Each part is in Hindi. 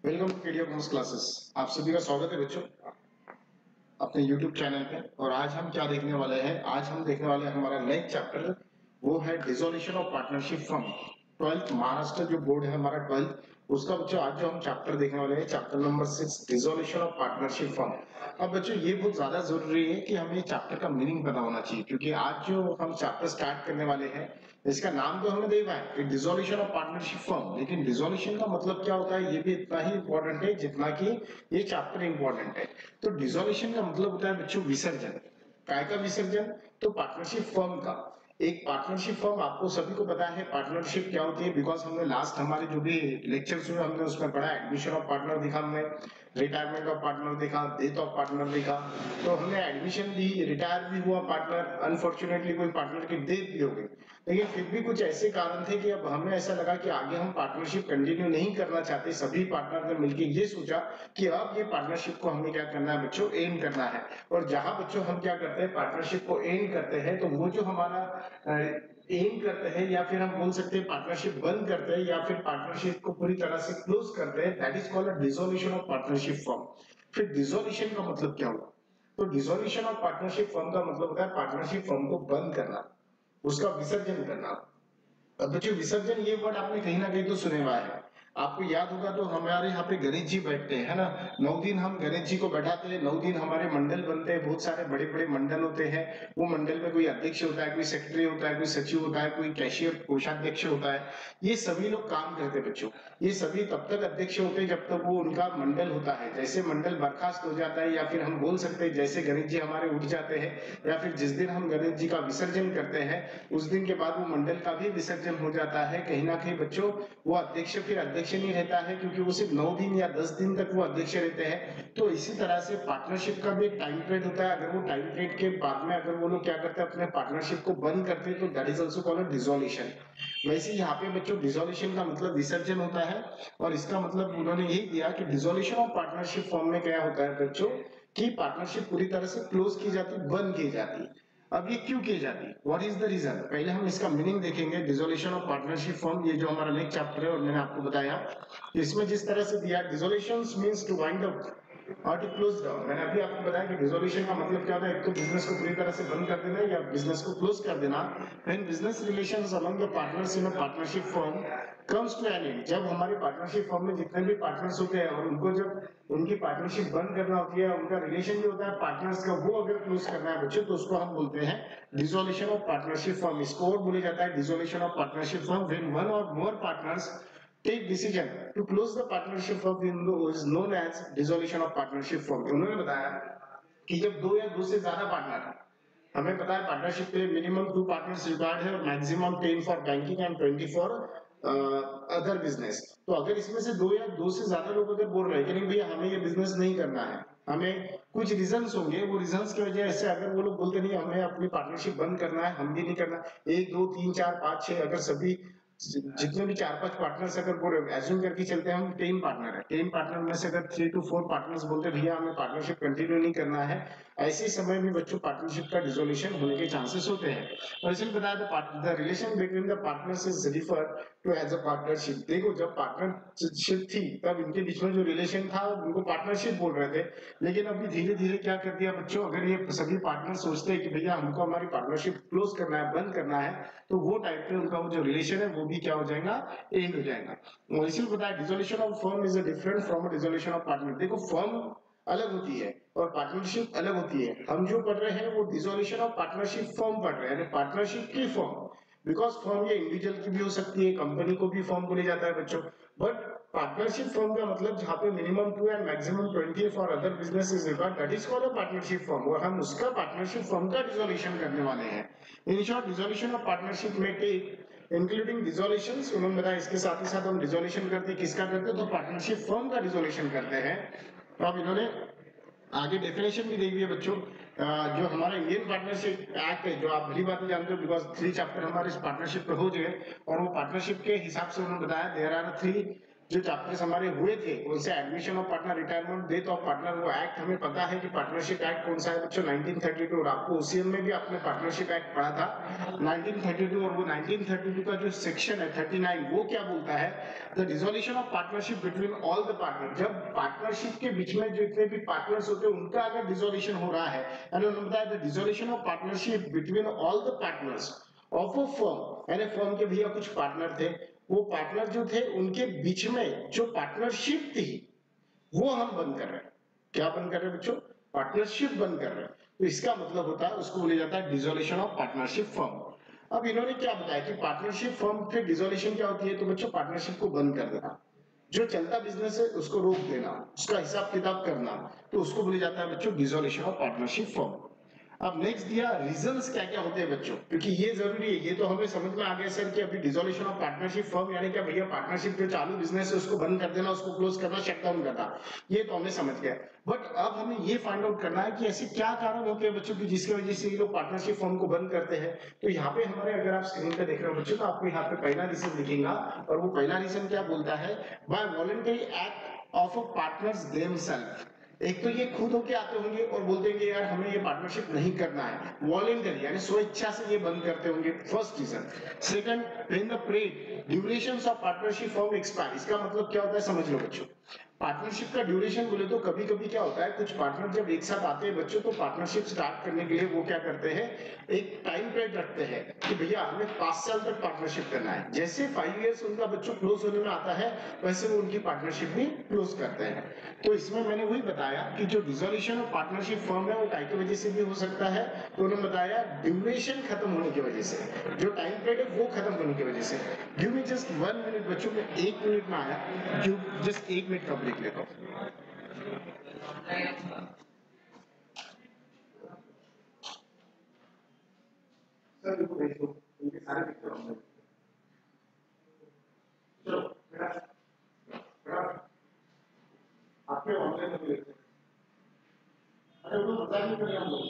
Welcome to PDF commerce classes. आप सभी का स्वागत है बच्चों अपने YouTube चैनल पे। और आज हम क्या देखने वाले हैं? आज हम देखने वाले हैं हमारा नेक्स्ट चैप्टर, वो है dissolution of partnership firm. 12th Maharashtra जो बोर्ड है हमारा 12th, उसका बच्चों आज जो हम चैप्टर देखने वाले हैं chapter number 6, dissolution of partnership firm. अब बच्चों ये बहुत ज्यादा जरूरी है कि हमें चैप्टर का मीनिंग पता होना चाहिए, क्योंकि आज जो हम चैप्टर स्टार्ट करने वाले हैं इसका नाम तो हमें देखा है कि डिसोल्यूशन ऑफ पार्टनरशिप फर्म, लेकिन डिसोल्यूशन का मतलब क्या होता है ये भी इतना ही इंपॉर्टेंट है जितना कि ये चैप्टर इंपॉर्टेंट है। तो डिसोल्यूशन का मतलब होता है बच्चों विसर्जन। काय का विसर्जन? तो पार्टनरशिप फर्म का। एक पार्टनरशिप फर्म आपको सभी को पता है पार्टनरशिप क्या होती है, बिकॉज हमने लास्ट हमारे जो भी लेक्चर्स हुए हमने उसमें पढ़ा, एडमिशन ऑफ पार्टनर दिखा, हमने रिटायरमेंट ऑफ पार्टनर देखा, डेथ ऑफ पार्टनर देखा। तो हमने एडमिशन दी, रिटायर भी हुआ पार्टनर, अनफॉर्चुनेटली कोई पार्टनर की डेथ भी हो गई, लेकिन फिर भी कुछ ऐसे कारण थे कि अब हमें ऐसा लगा कि आगे हम पार्टनरशिप कंटिन्यू नहीं करना चाहते। सभी पार्टनर ने मिलकर ये सोचा कि अब ये पार्टनरशिप को हमें क्या करना है बच्चों, एंड करना है। और जहां बच्चों हम क्या करते हैं, पार्टनरशिप को एंड करते हैं, तो वो जो हमारा एंड करते हैं या फिर हम बोल सकते हैं पार्टनरशिप बंद करते हैं या फिर पार्टनरशिप को पूरी तरह से क्लोज करते हैं, that is called dissolution of partnership firm. फिर डिसोल्यूशन का मतलब क्या हुआ? तो डिसोल्यूशन ऑफ पार्टनरशिप फर्म का मतलब होता है पार्टनरशिप फर्म को बंद करना, उसका विसर्जन करना। अब बच्चों विसर्जन ये वर्ड आपने कहीं ना कहीं तो सुने हुआ है। आपको याद होगा तो हमारे यहाँ पे गणेश जी बैठते हैं, है ना। 9 दिन हम गणेश जी को बैठाते हैं, 9 दिन हमारे मंडल बनते हैं, बहुत सारे बड़े बड़े मंडल होते हैं। वो मंडल में कोई अध्यक्ष होता है, कोई सेक्रेटरी होता है, कोई सचिव होता है, कोई कैशियर कोषाध्यक्ष होता है। ये सभी लोग काम करते हैं बच्चों। ये सभी तब तक अध्यक्ष होते हैं जब तक वो उनका मंडल होता है। जैसे मंडल बर्खास्त हो जाता है या फिर हम बोल सकते हैं जैसे गणेश जी हमारे उठ जाते हैं, या फिर जिस दिन हम गणेश जी का विसर्जन करते हैं उस दिन के बाद वो मंडल का भी विसर्जन हो जाता है। कहीं ना कहीं बच्चों वो अध्यक्ष फिर अध्यक्ष नहीं रहता है, क्योंकि वो सिर्फ 9 दिन या 10 दिन तक वो अध्यक्ष रहते हैं। तो इसी तरह से पार्टनरशिप का भी एक टाइम पीरियड होता है। अगर वो टाइम पीरियड के बाद में अगर वो लोग क्या करते हैं, अपने पार्टनरशिप को बंद करते हैं, तो that is also called dissolution. वैसे यहाँ पे बच्चों डिसोल्यूशन का मतलब विसर्जन होता है, और इसका मतलब उन्होंने यही दिया कि डिसोल्यूशन ऑफ पार्टनरशिप फॉर्म में क्या होता है बच्चों, कि पार्टनरशिप पूरी तरह से क्लोज की जाती, बंद की जाती। अब ये क्यों की जाती, व्हाट इज द रीजन? पहले हम इसका मीनिंग देखेंगे। डिसोल्यूशन ऑफ पार्टनरशिप फॉर्म, ये जो हमारा नेक्स्ट चैप्टर है और मैंने आपको बताया इसमें जिस तरह से दिया, dissolution means to wind up और टू क्लोज डाउन। मैंने अभी आपको बताया कि डिसोल्यूशन का मतलब क्या होता है, एक तो बिजनेस को पूरी तरह से बंद कर देना या बिजनेस को क्लोज कर देना। When business relations among the partners in a partnership firm comes to an end, जब हमारे पार्टनरशिप फर्म में जितने भी पार्टनर्स होते हैं और उनको जब उनकी पार्टनरशिप बंद करना होती है, उनका रिलेशन जो होता है पार्टनर्स का, वो अगर क्लोज करना है बच्चों, तो उसको हम बोलते हैं डिसोल्यूशन ऑफ पार्टनरशिप फर्म। इसको और बोला जाता है dissolution of partnership firm when one और मोर partners take decision to close the partnership firm is known as dissolution of partnership firm। उन्होंने बताया कि जब दो या दो से ज्यादा पार्टनर, हमें पता है पार्टनरशिप पे मिनिमम 2 पार्टनर्स रिक्वायर्ड है और maximum 10 for banking and 20 for other business. तो अगर इसमें से दो या दो से ज्यादा लोग अगर बोल रहे हैं कि नहीं भैया हमें ये बिजनेस नहीं करना है, हमें कुछ रीजंस होंगे, वो रीजंस की वजह से अगर वो लोग बोलते नहीं हमें अपनी पार्टनरशिप बंद करना है, हम भी नहीं करना, 1 2 3 4 5 6 अगर सभी जितने भी 4 5 पार्टनर्स अगर बोल रहे, एज्यूम करके चलते हैं हम 10 पार्टनर है, 10 पार्टनर में से अगर 3 to 4 पार्टनर्स बोलते हैं भैया हमें पार्टनरशिप कंटिन्यू नहीं करना है, ऐसे समय में बच्चों पार्टनरशिप का डिसोल्यूशन होने के चांसेस होते हैं। और इसलिए बताया the relation between the partners is refer to as a partnership. देखो जब पार्टनरशिप थी तब इनके बीच में जो रिलेशन था उनको पार्टनरशिप बोल रहे थे, लेकिन अभी धीरे धीरे क्या कर दिया बच्चों, अगर ये सभी पार्टनर सोचते हैं कि भैया हमको हमारी पार्टनरशिप क्लोज करना है, बंद करना है, तो वो टाइप पे उनका वो जो रिलेशन है वो भी क्या हो जाएगा, एंड हो जाएगा। और इसीलिए बताया dissolution of firm is different from dissolution of partner. देखो फर्म अलग होती है और पार्टनरशिप अलग होती है। हम जो पढ़ रहे हैं वो डिसोल्यूशन ऑफ पार्टनरशिप फर्म पढ़ रहे हैं, यानी पार्टनरशिप की फर्म। बिकॉज फर्म ये इंडिविजुअल की भी हो सकती है, कंपनी को भी फर्म बोले जाता है बच्चों, बट पार्टनरशिप फर्म का मतलब जहां पे minimum 2 and maximum 20 for other business is required, that is called a partnership firm, और हम उसका पार्टनरशिप फर्म का डिसोल्यूशन करने वाले हैं। In short dissolution of partnership में टेक इंक्लूडिंग डिसोल्यूशंस, उन्होंने बताया इसके साथ ही साथ हम डिसोल्यूशन करते हैं, किसका करते हैं, तो पार्टनरशिप फर्म का डिसोल्यूशन करते हैं। तो अब इन्होंने आगे डेफिनेशन भी दी हुई है बच्चों। जो हमारा इंडियन पार्टनरशिप एक्ट है, जो आप भली बात जानते हो बिकॉज 3 चैप्टर हमारे इस पार्टनरशिप पे हो गए, और वो पार्टनरशिप के हिसाब से उन्होंने बताया देयर आर 3 जो चैप्टर्स हमारे हुए थे उनसे admission of partner, retirement, death of partner, वो एक्ट हमें पता है कि पार्टनरशिप एक्ट कौन सा है बच्चों, 1932। और आपको ओसीएम में भी आपने पार्टनरशिप एक्ट पढ़ा था 1932। और वो 1932 का जो सेक्शन है 39 वो क्या बोलता है, the dissolution of partnership between all the partner. जब पार्टनरशिप के बीच में जितने भी पार्टनर्स होते हैं उनका अगर डिसोल्यूशन हो रहा है, यानी उन्होंने बताया the dissolution of partnership between all the partners of a firm, यानी फर्म के भैया कुछ पार्टनर थे, वो पार्टनर जो थे उनके बीच में जो पार्टनरशिप थी वो हम बंद कर रहे हैं। क्या बंद कर रहे हैं बच्चों, पार्टनरशिप बंद कर रहे हैं। तो इसका मतलब होता है, उसको बोला जाता है डिसोल्यूशन ऑफ पार्टनरशिप फर्म। अब इन्होंने क्या बताया कि पार्टनरशिप फर्म पे डिसोल्यूशन क्या होती है, तो बच्चों पार्टनरशिप को बंद कर देना, जो चलता बिजनेस है उसको रोक देना, उसका हिसाब किताब करना, तो उसको बोला जाता है बच्चों डिसोल्यूशन ऑफ पार्टनरशिप फर्म। अब नेक्स्ट दिया रीजंस क्या क्या होते हैं बच्चों, क्योंकि ये जरूरी है, ये तो हमें समझ में आ गया सर कि अभी डिसोल्यूशन ऑफ पार्टनरशिप फर्म यानी क्या भैया, पार्टनरशिप जो चालू बिजनेस है उसको बंद कर देना, उसको क्लोज करना, शट डाउन करना, ये तो हमें समझ गया। बट अब हमें ये फाइंड आउट करना है कि ऐसे क्या कारण होते हैं बच्चों की जिसकी वजह से ये लोग पार्टनरशिप फर्म को बंद करते हैं। तो यहाँ पे हमारे, अगर आप स्क्रीन पे देख रहे हो बच्चों, तो आपको यहाँ पे पहला रीजन दिखेगा, और वो पहला रीजन क्या बोलता है, by voluntary act of a partners themselves. एक तो ये खुद होके आते होंगे और बोलते होंगे यार हमें ये पार्टनरशिप नहीं करना है, वॉलंटरी यानी स्वेच्छा से ये बंद करते होंगे, first reason. Second, when the period durations of partnership firm expire. इसका मतलब क्या होता है समझ लो बच्चों, पार्टनरशिप का ड्यूरेशन बोले तो कभी कभी क्या होता है, कुछ पार्टनर जब एक साथ आते हैं बच्चों, तो पार्टनरशिप स्टार्ट करने के लिए वो क्या करते हैं, एक टाइम पीरियड रखते हैं कि भैया हमें 5 साल तक पार्टनरशिप करना है। जैसे 5 इयर्स उनका बच्चों क्लोज होने में आता है, वैसे वो उनकी पार्टनरशिप भी क्लोज करते हैं। तो इसमें मैंने वही बताया कि जो डिसोल्यूशन ऑफ पार्टनरशिप फर्म है वो टाइम की वजह से भी हो सकता है, तो उन्होंने बताया ड्यूरेशन खत्म होने की वजह से, जो टाइम पीरियड है वो खत्म होने की वजह से। गिव मी जस्ट 1 मिनट बच्चों, में 1 मिनट में आया, जस्ट 1 मिनट का ब्रेक लेता हूँ। सर इनको भेज दो, इनके सारे पिक्चर होंगे। चलो बेटा, आपके ऑनलाइन में लेते हैं। अरे वो तो बता नहीं करें हम लोग,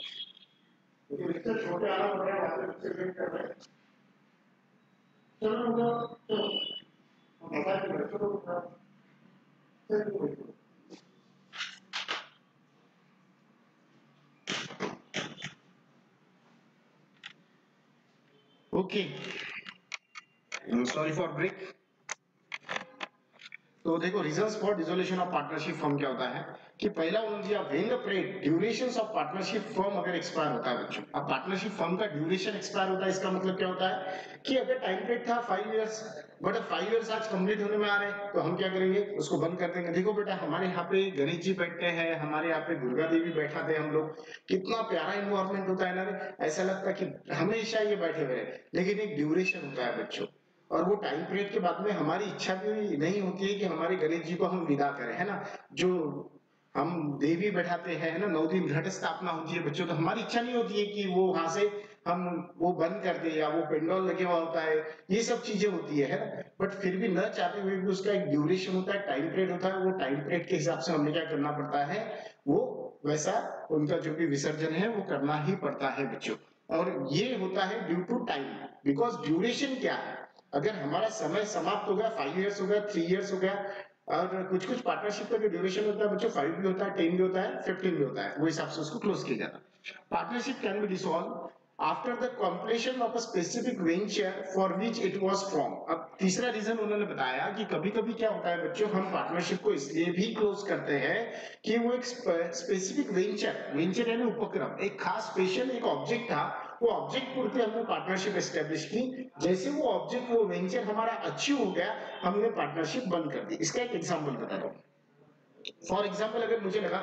क्योंकि पिक्चर छोटे आना पड़ रहा है, वहाँ पे पिक्चर वेट कर रहे हैं। चलो चलो हम बता नहीं करें, चलो चलो। Okay, sorry for break. तो देखो reasons for dissolution of partnership firm क्या होता है कि पहला उन्होंने दिया when the period durations of partnership firm अगर एक्सपायर होता है बच्चों। अब पार्टनरशिप फर्म का ड्यूरेशन एक्सपायर होता है, इसका मतलब क्या होता है कि अगर टाइम पीरियड था 5 इयर्स, बट 5 इयर्स आज कंप्लीट होने में आ रहे हैं, तो हम क्या करेंगे, उसको बंद कर देंगे। देखो बेटा, हमारे यहाँ पे गणेश जी बैठते हैं, हमारे यहाँ पे दुर्गा देवी बैठा थे हम लोग, कितना प्यारा इन्वायरमेंट होता है ना, ऐसा लगता है कि हमेशा ये बैठे हुए हैं, लेकिन एक ड्यूरेशन होता है बच्चों, और वो टाइम पीरियड के बाद में हमारी इच्छा भी नहीं होती है कि हमारे गणेश जी को हम विदा करें, है ना। जो हम देवी बैठाते हैं, है ना, 9 दिन घट स्थापना होती है बच्चों, तो हमारी इच्छा नहीं होती है कि वो वहां से हम वो बंद कर दे, या वो पेंडोल लगे हुआ होता है, ये सब चीजें होती है ना। बट फिर भी न चाहते हुए भी उसका एक ड्यूरेशन होता है, टाइम पीरियड होता है, वो टाइम पीरियड के हिसाब से हमें क्या करना पड़ता है, वो वैसा उनका जो भी विसर्जन है वो करना ही पड़ता है बच्चों। और ये होता है due to time, because duration क्या है, अगर हमारा समय समाप्त हो गया, 5 इयर्स हो गया, 3 इयर्स हो गया, और कुछ कुछ पार्टनरशिप का जो ड्यूरेशन होता है बच्चों 5 भी होता है, 10 भी होता है, 15 भी होता है, वो हिसाब से उसको क्लोज किया जाता है। Partnership can be dissolve after the completion of a specific venture for which it was form. अब तीसरा रीजन उन्होंने बताया कि कभी कभी क्या होता है बच्चों, हम पार्टनरशिप को इसलिए भी क्लोज करते हैं कि वो एक स्पेसिफिक वेंचर, वेंचर यानी उपक्रम, एक खास स्पेशल एक ऑब्जेक्ट था, वो ऑब्जेक्ट पूर्ति हमने पार्टनरशिप एस्टेब्लिश की, जैसे वो ऑब्जेक्ट वो वेंचर हमारा अचीव हो गया, हमने पार्टनरशिप बंद कर दी। इसका एक एग्जांपल बता दो। फॉर एग्जांपल, अगर मुझे लगा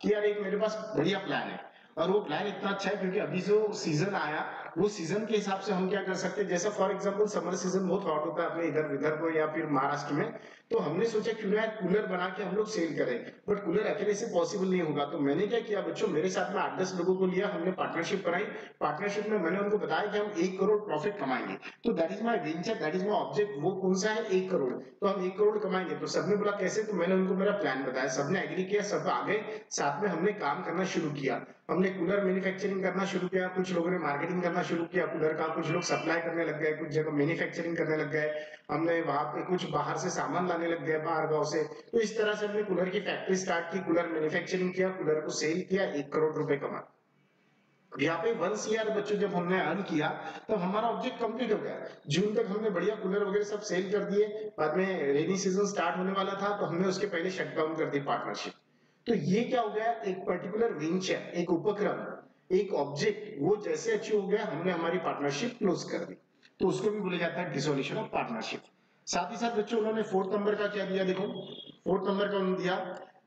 कि यार एक मेरे पास बढ़िया प्लान है, और वो प्लान इतना अच्छा है क्योंकि अभी जो सीजन आया वो सीजन के हिसाब से हम क्या कर सकते हैं, जैसा फॉर एग्जांपल समर सीजन बहुत हॉट होता है अपने इधर विदर्भ या फिर महाराष्ट्र में, तो हमने सोचा क्यों ना कूलर बना के हम लोग सेल करें, बट कूलर अकेले से पॉसिबल नहीं होगा। तो मैंने क्या किया बच्चों, मेरे साथ में 8-10 लोगों को लिया, हमने पार्टनरशिप बनाई। पार्टनरशिप में मैंने उनको बताया कि हम 1 करोड़ प्रॉफिट कमाएंगे, तो that is my venture, that is my object. वो कौन सा है, 1 करोड़, तो हम 1 करोड़ कमाएंगे। तो सबने बोला कैसे, तो मैंने उनको मेरा प्लान बताया, सबने एग्री किया, सब आगे साथ में हमने काम करना शुरू किया। हमने कूलर मैन्युफैक्चरिंग करना शुरू किया, कुछ लोगों ने मार्केटिंग करना शुरू किया कूलर का, कुछ लोग सप्लाई करने लग गए, कुछ जगह मैन्युफैक्चरिंग करने लग गए, हमने वहां पे कुछ बाहर से सामान लाने लग गए बाहर गांव से। तो इस तरह से हमने कूलर की फैक्ट्री स्टार्ट की, कूलर मैन्युफैक्चरिंग किया, कूलर को सेल किया, 1 करोड़ रुपए कमा। यहाँ पे 1 CR बच्चों जब हमने अर्न किया तब हमारा ऑब्जेक्ट कंप्लीट हो गया। जून तक हमने बढ़िया कूलर वगैरह सब सेल कर दिए, बाद में रेनी सीजन स्टार्ट होने वाला था तो हमने उसके पहले शट डाउन कर दी पार्टनरशिप। तो ये क्या हो गया, एक पर्टिकुलर वेंचर, एक उपक्रम, एक ऑब्जेक्ट वो जैसे अचीव हो गया, हमने हमारी पार्टनरशिप क्लोज कर दी। तो उसको भी बोला जाता है डिसोल्यूशन ऑफ पार्टनरशिप। साथ ही साथ बच्चों उन्होंने 4th नंबर का क्या दिया, देखो 4th नंबर का उन्होंने दिया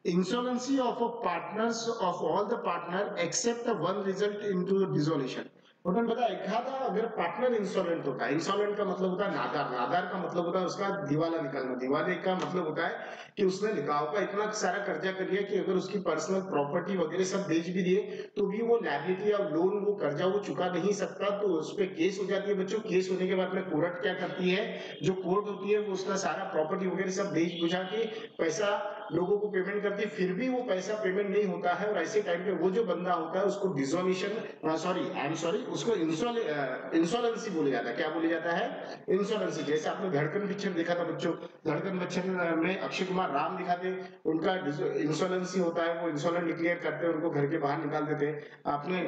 insolvency of a partners of all the partner except the one result into the dissolution। उन्होंने बताया एक आधा अगर पार्टनर इंसॉल्वेंट होता है, इंसॉल्वेंट का मतलब होता है नादार, नादार का मतलब होता है उसका दिवाला निकलना, दिवाले का मतलब होता है कि उसने गांव का इतना सारा कर्जा कर लिया कि अगर उसकी पर्सनल प्रॉपर्टी वगैरह सब बेच भी दिए तो भी वो लायबिलिटी या लोन, वो कर्जा वो चुका नहीं सकता, तो उस पर केस हो जाती है बच्चों। केस होने के बाद में कोर्ट क्या करती है, जो कोर्ट होती है वो उसका सारा प्रॉपर्टी वगैरह सब बेच बुझा के पैसा लोगों को पेमेंट करती है, फिर भी वो पैसा पेमेंट नहीं होता है, और ऐसे टाइम पे वो जो बंदा होता है उसको डिसोल्यूशन सॉरी उसको इंसॉल्वेंसी बोला जाता है। क्या बोला जाता है, इंसॉल्वेंसी। जैसे आपने धड़कन पिक्चर देखा था बच्चों, धड़कन पिक्चर में अक्षय कुमार राम दिखाते, उनका इंसॉल्वेंसी होता है, वो इंसॉल्वेंट डिक्लेयर करते हैं, उनको घर के बाहर निकाल देते। आपने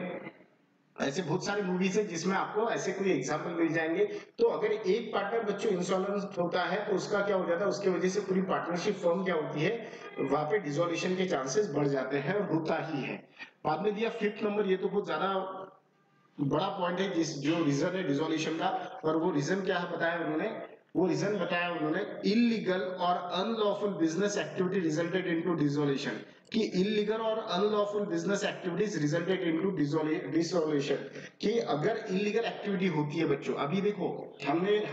ऐसे बहुत सारी मूवीज है जिसमें आपको ऐसे कोई एग्जांपल मिल जाएंगे। तो अगर एक पार्टनर बच्चों इंसॉल्वेंट होता है तो उसका क्या हो जाता है, उसके वजह से पूरी पार्टनरशिप फर्म क्या होती है, वहां पे डिसोल्यूशन के चांसेस बढ़ जाते हैं, और होता ही है। बाद में दिया 5th नंबर, ये तो बहुत ज्यादा बड़ा पॉइंट है, जिस जो रीजन है डिसोल्यूशन का, और वो रीजन क्या है बताया उन्होंने, वो रीजन बताया उन्होंने इलीगल और unlawful business activity resulted into dissolution, कि इलीगल और unlawful business activities resulted into dissolution. कि अगर इलीगल एक्टिविटी होती है बच्चों, अभी देखो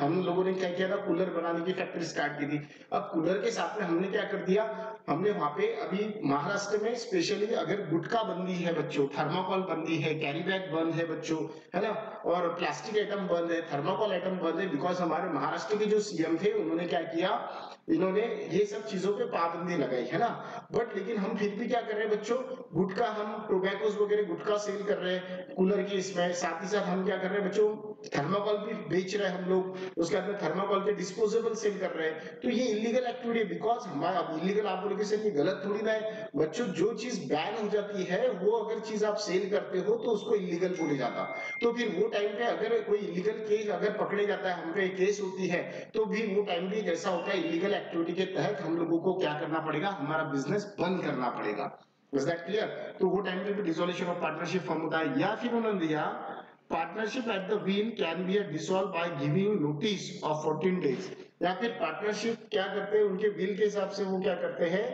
हम लोगों ने क्या किया था, कूलर बनाने की फैक्ट्री स्टार्ट की थी। अब कूलर के साथ में हमने क्या कर दिया, हमने वहां पे अभी महाराष्ट्र में स्पेशली अगर गुटखा बंदी है बच्चों, थर्माकोल बंदी है, कैरी बैग बंद है बच्चों, है ना, और प्लास्टिक आइटम बंद है, थर्माकोल आइटम बंद है, बिकॉज हमारे महाराष्ट्र के जो सीएम थे उन्होंने क्या किया, इन्होंने ये सब चीजों पे पाबंदी लगाई, है ना। बट लेकिन हम फिर भी क्या कर रहे हैं बच्चों, गुटखा, हम टोबैकोस वगैरह गुटखा सेल कर रहे हैं कूलर के इसमें, साथ ही साथ हम क्या कर रहे हैं बच्चों, थर्माकोल भी बेच रहे हैं हम लोग, उसके बाद में थर्माकोल के डिस्पोजेबल सेल कर रहे हैं। तो ये इलीगल एक्टिविटी है, बिकॉज हमारा इलीगल आप बोलोगे सर ये गलत थोड़ी ना है बच्चों, जो चीज बैन हो जाती है वो अगर चीज आप सेल करते हो तो उसको इलीगल बोले जाता। तो फिर वो टाइम पे अगर कोई इलीगल केस अगर पकड़े जाता है, हम पे केस होती है, तो भी वो टाइम भी जैसा होता है इलीगल एक्टिविटी के तहत हम लोगों को क्या करना पड़ेगा, हमारा बिजनेस बंद करना पड़ेगा। Is that clear? तो वो टाइम पे भी डिसोल्यूशन ऑफ पार्टनरशिप फॉर्म होता है। या फिर उन्होंने दिया partnership at the wheel can be dissolve by giving notice of 14 days. या फिर पार्टनरशिप क्या करते हैं, उनके बिल के हिसाब से वो क्या करते हैं,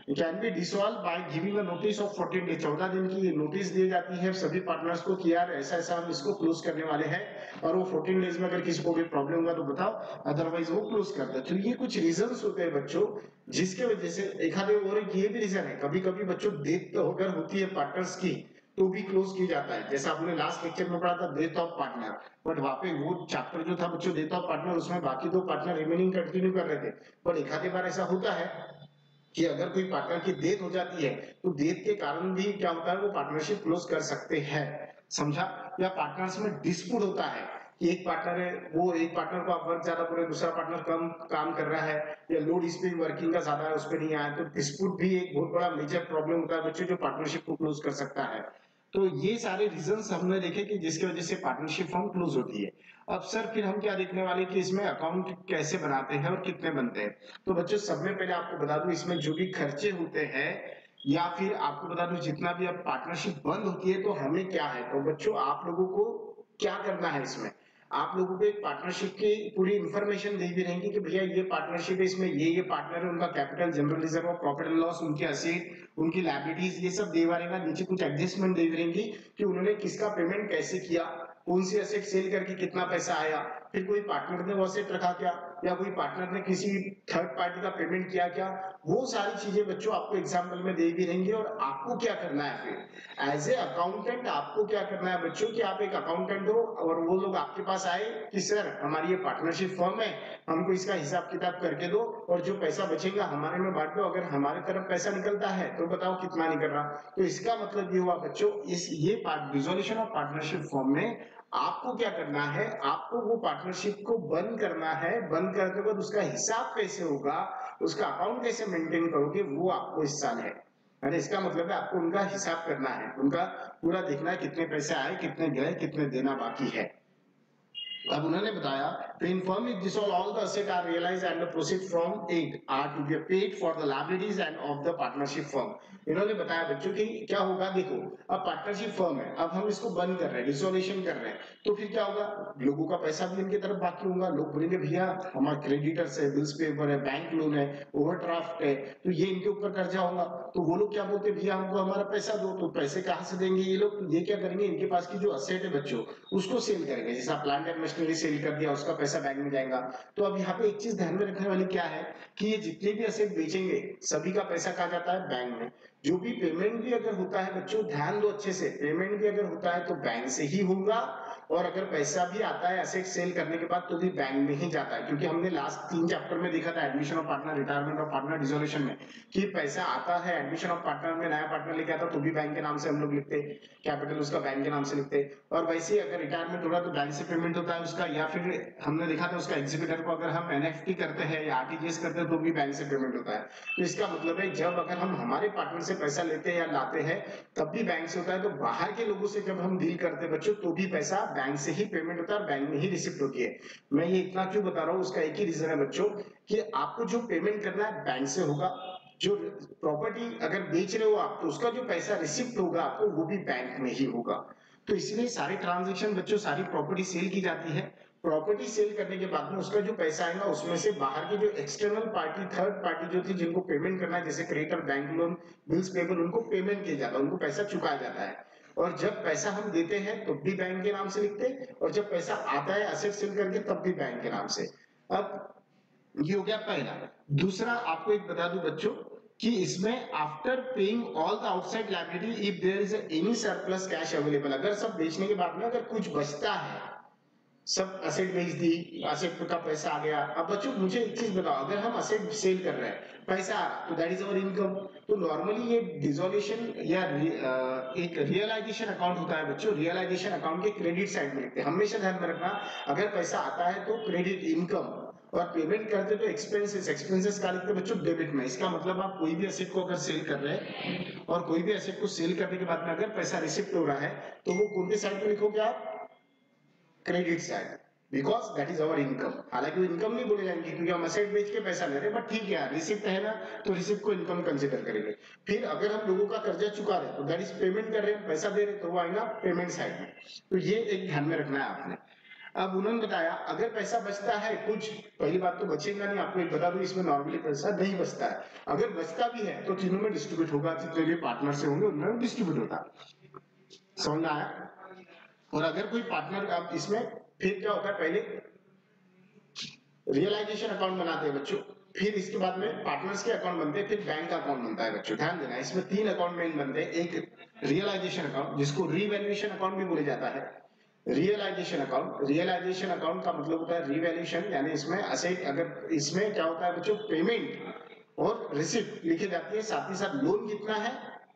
can be dissolve by giving a notice of 14 days, 14 दिन की नोटिस दी जाती है सभी पार्टनर्स को कि यार ऐसा ऐसा हम इसको क्लोज करने वाले हैं, और वो 14 डेज में अगर किसी को भी प्रॉब्लम होगा तो बताओ, अदरवाइज वो क्लोज करते हैं। तो ये कुछ रीजंस होते हैं बच्चों जिसके वजह से एक आधे, और ये भी रीजन है कभी कभी बच्चों डेथ अगर होती है पार्टनर्स की तो भी क्लोज किया जाता है, जैसा आपने लास्ट लेक्चर में पढ़ा था डेथ ऑफ पार्टनर। बट वहां पे वो चैप्टर जो था बच्चों डेथ ऑफ पार्टनर, उसमें बाकी दो पार्टनर रिमेनिंग कंटिन्यू कर रहे थे। पर एक आधी बार ऐसा होता है कि अगर कोई पार्टनर की डेथ हो जाती है तो डेथ के कारण भी क्या होता है, वो पार्टनरशिप क्लोज कर सकते हैं, समझा। या पार्टनर्स में डिस्प्यूट होता है कि एक पार्टनर है, वो एक पार्टनर को आप वर्क ज्यादा कर रहे हैं, दूसरा पार्टनर कम काम कर रहा है, या लोड इस पे वर्किंग का ज्यादा है उस पे नहीं आया, तो डिस्प्यूट भी एक बहुत बड़ा मेजर प्रॉब्लम होता है बच्चों, जो पार्टनरशिप को क्लोज कर सकता है। तो ये सारे रीजंस हमने देखे कि जिसकी वजह से पार्टनरशिप फॉर्म क्लोज होती है। अब सर फिर हम क्या देखने वाले कि इसमें अकाउंट कैसे बनाते हैं और कितने बनते हैं। तो बच्चों सबसे पहले आपको बता दूं, इसमें जो भी खर्चे होते हैं, या फिर आपको बता दूं जितना भी अब पार्टनरशिप बंद होती है तो हमें क्या है, तो बच्चों आप लोगों को क्या करना है, इसमें आप लोगों को एक पार्टनरशिप की पूरी इंफॉर्मेशन दी भी रहेंगी कि भैया ये पार्टनरशिप है, इसमें ये पार्टनर है, उनका कैपिटल, जनरल रिजर्व और प्रॉफिट एंड लॉस, उनके असेट, उनकी लायबिलिटीज, ये सब देवा रहेगा। नीचे कुछ एडजस्टमेंट दे रहेंगी कि उन्होंने किसका पेमेंट कैसे किया, कौन सी एसेट सेल करके कितना पैसा आया, फिर कोई पार्टनर ने वो एसेट रखा क्या, या कोई पार्टनर ने किसी थर्ड पार्टी का पेमेंट किया क्या, वो सारी चीजें बच्चों आपको एग्जाम्पल में दे भी रहेंगे। और आपको क्या करना है फिर एज ए अकाउंटेंट, आपको क्या करना है बच्चों कि आप एक अकाउंटेंट हो और वो लोग आपके पास आए कि सर हमारी ये पार्टनरशिप फर्म है, हमको इसका हिसाब किताब करके दो और जो पैसा बचेगा हमारे में बांट दो, अगर हमारे तरफ पैसा निकलता है तो बताओ कितना निकल रहा। तो इसका मतलब ये हुआ बच्चों, इस ये डिसोल्यूशन ऑफ पार्टनरशिप फर्म में आपको क्या करना है, आपको वो पार्टनरशिप को बंद करना है। बंद करने के बाद उसका हिसाब कैसे होगा, उसका अकाउंट कैसे मेंटेन करोगे, वो आपको इस साल है। यानी इसका मतलब है आपको उनका हिसाब करना है, उनका पूरा देखना है कितने पैसे आए, कितने गए, कितने देना बाकी है। अब उन्होंने बताया to inform it this all the assets are realized and the proceeds from it are to be paid for the liabilities and of the partnership firm। इन्होंने बताया बच्चों कि क्या होगा, देखो अब पार्टनरशिप फर्म है, अब हम इसको बंद कर रहे हैं, डिसोल्यूशन कर रहे हैं, तो फिर क्या होगा, लोगों का पैसा भी इनकी तरफ बाकी होगा। लोग बोलेंगे भैया हमारे क्रेडिटर्स है, बिल्स पेपर है, बैंक लोन है, ओवरड्राफ्ट है, तो ये इनके ऊपर कर्जा होगा। तो वो लोग क्या बोलते हैं, भैया हमको हमारा पैसा दो। तो पैसे कहाँ से देंगे ये लोग, ये क्या करेंगे, इनके पास की जो असेट है बच्चों उसको सेल करेंगे। जैसा प्लांट एंड मशीनरी सेल कर दिया, उसका पैसा बैंक में जाएगा। तो अब यहाँ पे एक चीज ध्यान में रखने वाली क्या है कि ये जितने भी असेट बेचेंगे सभी का पैसा कहाँ जाता है, बैंक में। जो भी पेमेंट भी अगर होता है बच्चों, ध्यान दो अच्छे से, पेमेंट भी अगर होता है तो बैंक से ही होगा, और अगर पैसा भी आता है एसेट सेल करने के बाद तो भी बैंक में ही जाता है। क्योंकि हमने लास्ट 3 चैप्टर में देखा था admission of partner, retirement of partner, dissolution में, कि पैसा आता है एडमिशन ऑफ पार्टनर में, नया पार्टनर लेके आता तो भी बैंक के नाम से हम लोग लिखते, कैपिटल उसका बैंक के नाम से लिखते। और वैसे ही अगर रिटायरमेंट हो रहा तो बैंक से पेमेंट होता है उसका, या फिर हमने देखा था उसका एग्जीक्यूटर को अगर हम एनएफटी करते हैं या आरटीजीएस करते हैं तो भी बैंक से पेमेंट होता है। तो इसका मतलब है जब अगर हम हमारे पार्टनर से पैसा लेते हैं या लाते हैं तब भी बैंक से होता है। तो बाहर के लोगों से जब हम डील करते हैं बच्चों तो भी पैसा बैंक से ही पेमेंट होता है और बैंक में ही रिसिप्ट होती है। मैं ये इतना क्यों बता रहा हूँ, उसका एक ही रीजन है बच्चों कि आपको जो पेमेंट करना है बैंक से होगा, जो प्रॉपर्टी अगर बेच रहे हो आप तो उसका जो पैसा रिसिप्ट होगा आपको वो भी बैंक में ही होगा। तो इसलिए सारी ट्रांजेक्शन बच्चों, सारी प्रॉपर्टी सेल की जाती है। प्रॉपर्टी सेल करने के बाद में उसका जो पैसा आएगा उसमें से बाहर की जो एक्सटर्नल पार्टी, थर्ड पार्टी जो थी जिनको पेमेंट करना है, जैसे creditor, bank loan, bills payable, उनको पेमेंट किया जाता है, उनको पैसा चुकाया जाता है। और जब पैसा हम देते हैं तो भी बैंक के नाम से लिखते हैं, और जब पैसा आता है एसेट सेल करके तब भी बैंक के नाम से। अब ये हो गया पहला। दूसरा आपको एक बता दूं बच्चों कि इसमें after paying all the outside liability if there is any surplus cash available, अगर सब बेचने के बाद में अगर कुछ बचता है, सब असेट बेच दी, असेट का पैसा आ गया। अब बच्चों मुझे एक चीज बताओ, अगर हम असेट सेल कर रहे हैं, पैसा आ रहा तो दैट इज अवर इनकम। तो नॉर्मली ये डिसोल्यूशन या एक रियलाइजेशन अकाउंट होता है बच्चों, रियलाइजेशन अकाउंट के क्रेडिट साइड में लिखते हैं, हमेशा ध्यान में रखना। अगर पैसा आता है तो क्रेडिट इनकम, और पेमेंट करते तो एक्सपेंसेस, एक्सपेंसेस का लिखते बच्चों डेबिट में। इसका मतलब आप कोई भी एसेट को अगर सेल कर रहे हैं और कोई भी एसेट को सेल करने के बाद में अगर पैसा रिसिप्ट हो रहा है तो वो कौन से साइड में लिखोगे आप, credit side, because that is our income. हालांकि वो इनकम नहीं बोले जाएंगे क्योंकि हम असेट बेच के पैसा ले रहे हैं, बट ठीक है रिसिप्ट है ना, तो रिसिप्ट को इनकम कंसीडर करेंगे। फिर अगर हम लोगों का कर्जा चुका रहे तो दैट इज पेमेंट कर रहे हैं, पैसा दे रहे तो वो आएगा पेमेंट साइड में। तो ये एक ध्यान में रखना है आपने। अब उन्होंने बताया अगर पैसा बचता है कुछ, पहली बात तो बचेगा नहीं, आपको एक बता दूं इसमें नॉर्मली पैसा नहीं बचता है। अगर बचता भी है तो तीनों में डिस्ट्रीब्यूट होगा, जितने भी पार्टनर से होंगे उनमें डिस्ट्रीब्यूट होगा। समझ में आया। और अगर कोई पार्टनर, अब इसमें फिर क्या होता है, पहले रियलाइजेशन अकाउंट बनाते हैं बच्चों, फिर इसके बाद में पार्टनर्स के अकाउंट बनते हैं, फिर बैंक अकाउंट बनता है बच्चों। ध्यान देना इसमें 3 अकाउंट मेन बनते हैं। एक रियलाइजेशन अकाउंट जिसको रीवैल्यूएशन अकाउंट भी बोले जाता है। रियलाइजेशन अकाउंट, रियलाइजेशन अकाउंट का मतलब होता है रिवैल्यूएशन, यानी इसमें असेट, अगर इसमें क्या होता है बच्चों, पेमेंट और रिसिप्ट लिखी जाती है, साथ ही साथ लोन कितना है,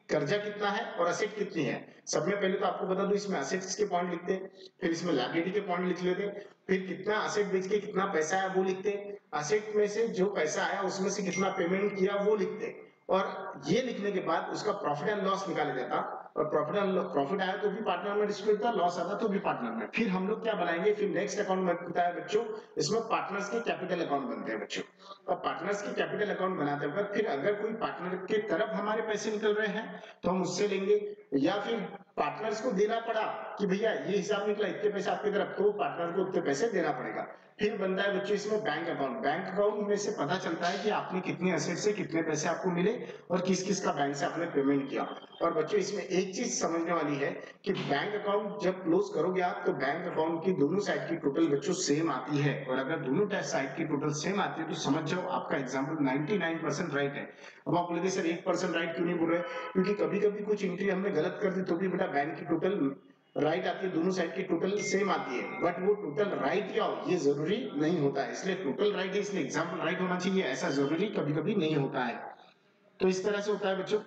कर्जा कितना है और असेट कितनी है। सब में पहले तो आपको बता दूं इसमें असेट्स के पॉइंट लिखते हैं, फिर इसमें लायबिलिटी के पॉइंट लिख लेते हैं, फिर कितना असेट बेच के कितना पैसा आया वो लिखते हैं, असेट में से जो पैसा आया उसमें से कितना पेमेंट किया वो लिखते हैं, और ये लिखने के बाद उसका प्रॉफिट एंड लॉस निकाला जाता। और प्रॉफिट आया तो भी पार्टनर में डिस्ट्रीब्यूट था, लॉस आता तो भी पार्टनर में। फिर हम लोग क्या बनाएंगे, फिर नेक्स्ट अकाउंट बनता है बच्चों, इसमें पार्टनर्स के कैपिटल अकाउंट बनते हैं बच्चों। और पार्टनर्स के कैपिटल अकाउंट बनाते वक्त फिर अगर कोई पार्टनर के तरफ हमारे पैसे निकल रहे हैं तो हम उससे लेंगे, या फिर पार्टनर्स को देना पड़ा कि भैया ये हिसाब निकला इतने पैसे आपकी तरफ, तो पार्टनर को उतने पैसे देना पड़ेगा। फिर बनता है बच्चों इसमें बैंक अकाउंट। बैंक अकाउंट में से पता चलता है कि आपने कितने एसेट से कितने पैसे आपको मिले और किस किस का बैंक से आपने पेमेंट किया। और बच्चों इसमें एक चीज समझने वाली है कि बैंक अकाउंट जब क्लोज करोगे आप तो बैंक अकाउंट की दोनों साइड की टोटल बच्चों सेम आती है, और अगर दोनों साइड की टोटल सेम आती है तो समझ जाओ आपका एग्जाम्पल 99% राइट है। अब आप बोलेंगे सर 1% राइट क्यों नहीं बोल रहे, क्योंकि कभी कभी कुछ एंट्री हमने गलत कर दी तो भी बेटा बैंक की टोटल राइट आती है, दोनों साइड की टोटल सेम आती है, बट वो टोटल राइट क्या हो ये जरूरी नहीं होता है। इसलिए टोटल राइट है इसलिए एग्जाम्पल राइट होना चाहिए, ऐसा जरूरी कभी कभी नहीं होता है। तो इस तरह से होता है बच्चों।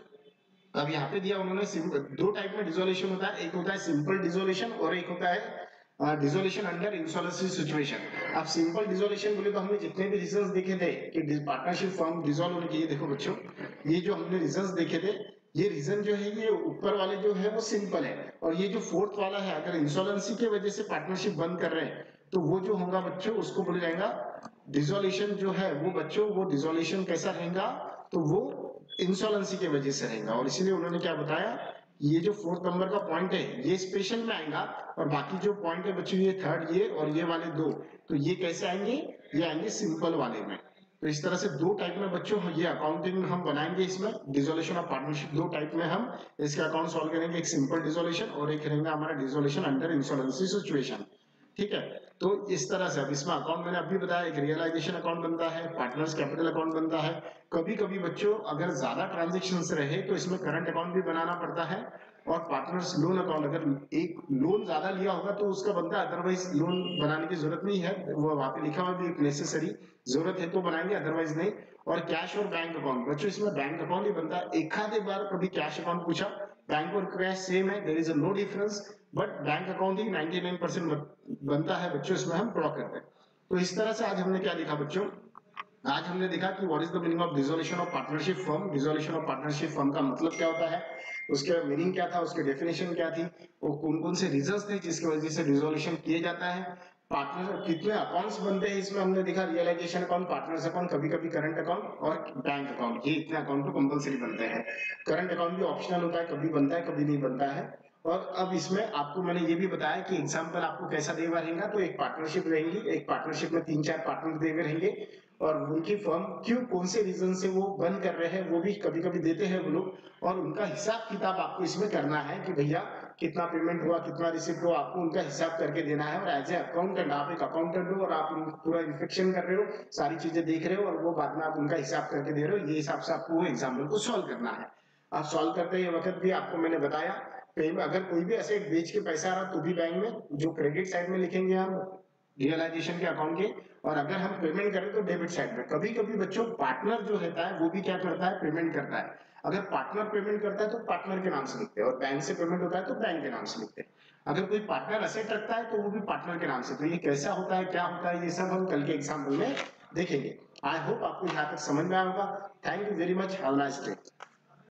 अब यहाँ पे दिया उन्होंने दो टाइप में डिसोल्यूशन होता है, एक होता है सिंपल डिसोल्यूशन और एक होता है डिसोल्यूशन अंडर इंसॉल्वेंसी सिचुएशन। अब सिंपल डिसोल्यूशन बोले तो हमने जितने भी रीजंस देखे थे कि पार्टनरशिप फॉर्म डिसॉल्व होने के, ये देखो बच्चों, ये जो हमने रीजंस देखे थे, ये रीजन जो है ये ऊपर वाले जो है वो सिंपल है, और ये जो फोर्थ वाला है, अगर इंसॉल्वेंसी की वजह से पार्टनरशिप बंद कर रहे हैं तो वो जो होगा बच्चों उसको बोला जाएगा डिसोल्यूशन। जो है वो बच्चों, वो डिसोल्यूशन कैसा रहेगा, तो वो इंसॉल्वेंसी की वजह से रहेगा। और इसीलिए उन्होंने क्या बताया, ये जो फोर्थ नंबर का पॉइंट है ये स्पेशल में आएगा, और बाकी जो पॉइंट है बच्चों ये थर्ड ये और ये वाले दो, तो ये कैसे आएंगे, ये आएंगे सिंपल वाले में। तो इस तरह से दो टाइप में बच्चों ये अकाउंटिंग हम बनाएंगे, इसमें डिसोल्यूशन ऑफ पार्टनरशिप दो टाइप में हम इसके अकाउंट सॉल्व करेंगे, एक सिंपल डिसोल्यूशन और एक रहेगा हमारा डिसोल्यूशन अंडर इंसॉल्वेंसी सिचुएशन। ठीक है, तो इस तरह से अब इसमें अकाउंट मैंने अभी बताया, एक रियलाइजेशन अकाउंट बनता है, पार्टनर्स कैपिटल अकाउंट बनता है। कभी कभी बच्चों अगर ज्यादा ट्रांजेक्शन्स रहे तो इसमें करंट अकाउंट भी बनाना पड़ता है, और पार्टनर्स लोन अकाउंट, अगर एक लोन ज्यादा लिया होगा तो उसका बनता है, अदरवाइज लोन बनाने की जरूरत नहीं है, वो वहां पे लिखा हुआ भी नेसेसरी, जरूरत है तो बनाएंगे अदरवाइज नहीं। और कैश और बैंक अकाउंट बच्चों, इसमें बैंक अकाउंट ही बनता है, एक आधे बार कभी कैश अकाउंट पूछा, बैंक और कैश सेम है, there is no difference, but bank account ही 99% बनता है बच्चों, इसमें हम ड्रॉ करते हैं। तो इस तरह से आज हमने क्या देखा बच्चों, आज हमने देखा कि what is the meaning of dissolution of partnership firm. Dissolution of partnership firm का मतलब क्या होता है, उसके मीनिंग क्या था, उसकी डेफिनेशन क्या थी, वो कौन कौन से रीजंस थे जिसकी वजह से डिसोल्यूशन किया जाता है, पार्टनर कितने अकाउंट्स बनते हैं इसमें हमने देखा, रियलाइजेशन अकाउंट, पार्टनर्स अकाउंट, कभी कभी करंट अकाउंट और बैंक अकाउंट, ये इतने अकाउंट तो कंपलसरी बनते हैं। करंट अकाउंट भी ऑप्शनल होता है, कभी बनता है कभी नहीं बनता है। और अब इसमें आपको मैंने ये भी बताया कि एग्जाम्पल आपको कैसा दे हुआ रहेगा, तो एक पार्टनरशिप रहेगी, एक पार्टनरशिप में 3-4 पार्टनर दे हुए रहेंगे, और उनकी फर्म क्यों कौन से रीजन से वो बंद कर रहे हैं वो भी कभी कभी देते हैं वो लोग, और उनका हिसाब किताब आपको इसमें करना है कि भैया कितना पेमेंट हुआ, कितना रिसिप्ट हुआ, आपको उनका हिसाब करके देना है। और एज ए अकाउंटेंट, आप एक अकाउंटेंट हो और आप पूरा इंस्पेक्शन कर रहे हो, सारी चीजें देख रहे हो, और वो बाद में आप उनका हिसाब करके दे रहे हो, ये हिसाब से आपको वो एग्जाम्पल को सॉल्व करना है। आप सॉल्व करते हैं वक्त भी आपको मैंने बताया, अगर कोई भी एसेट बेच के पैसा आ रहा तो भी बैंक में जो क्रेडिट साइड में लिखेंगे हम रियलाइजेशन के अकाउंट के, और अगर हम पेमेंट करें तो डेबिट साइड में। कभी कभी बच्चों पार्टनर जो रहता है वो भी क्या करता है, पेमेंट करता है। अगर पार्टनर पेमेंट करता है तो पार्टनर के नाम से लिखते हैं, और बैंक से पेमेंट होता है तो बैंक के नाम से लिखते हैं। अगर कोई पार्टनर असेट रखता है तो वो भी पार्टनर के नाम से। तो ये कैसा होता है, क्या होता है, ये सब हम कल के एग्जाम्पल में देखेंगे। आई होप आपको यहाँ तक समझ में आया होगा। Thank you very much, have a nice day.